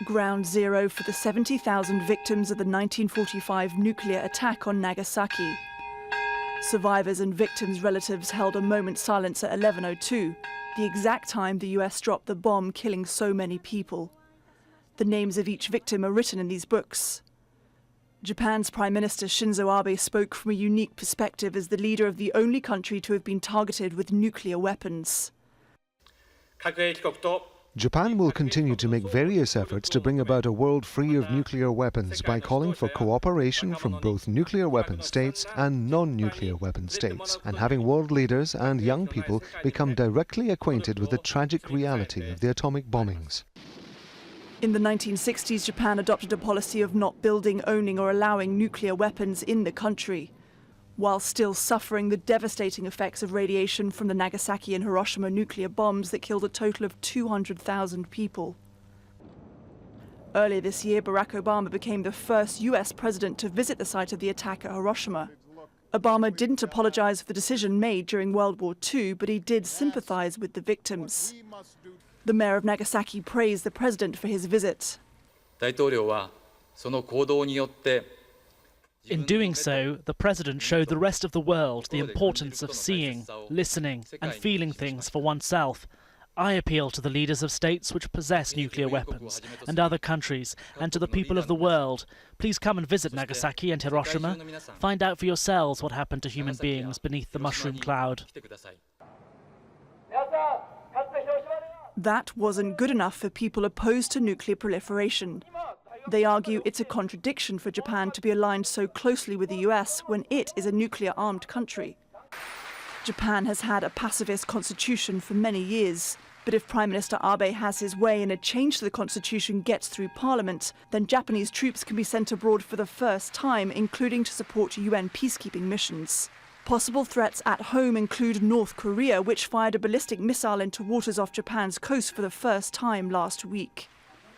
Ground zero for the 70,000 victims of the 1945 nuclear attack on Nagasaki. Survivors and victims' relatives held a moment's silence at 11:02, the exact time the US dropped the bomb killing so many people. The names of each victim are written in these books. Japan's Prime Minister Shinzo Abe spoke from a unique perspective as the leader of the only country to have been targeted with nuclear weapons. Japan will continue to make various efforts to bring about a world free of nuclear weapons by calling for cooperation from both nuclear weapon states and non-nuclear weapon states, and having world leaders and young people become directly acquainted with the tragic reality of the atomic bombings. In the 1960s, Japan adopted a policy of not building, owning or allowing nuclear weapons in the country, while still suffering the devastating effects of radiation from the Nagasaki and Hiroshima nuclear bombs that killed a total of 200,000 people. Earlier this year, Barack Obama became the first US president to visit the site of the attack at Hiroshima. Obama didn't apologize for the decision made during World War II, but he did sympathize with the victims. The mayor of Nagasaki praised the president for his visit. In doing so, the president showed the rest of the world the importance of seeing, listening and feeling things for oneself. I appeal to the leaders of states which possess nuclear weapons and other countries, and to the people of the world. Please come and visit Nagasaki and Hiroshima. Find out for yourselves what happened to human beings beneath the mushroom cloud. That wasn't good enough for people opposed to nuclear proliferation. They argue it's a contradiction for Japan to be aligned so closely with the US when it is a nuclear-armed country. Japan has had a pacifist constitution for many years, but if Prime Minister Abe has his way and a change to the constitution gets through Parliament, then Japanese troops can be sent abroad for the first time, including to support UN peacekeeping missions. Possible threats at home include North Korea, which fired a ballistic missile into waters off Japan's coast for the first time last week.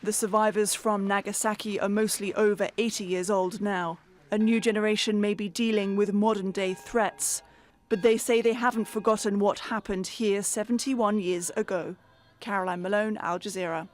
The survivors from Nagasaki are mostly over 80 years old now. A new generation may be dealing with modern-day threats, but they say they haven't forgotten what happened here 71 years ago. Caroline Malone, Al Jazeera.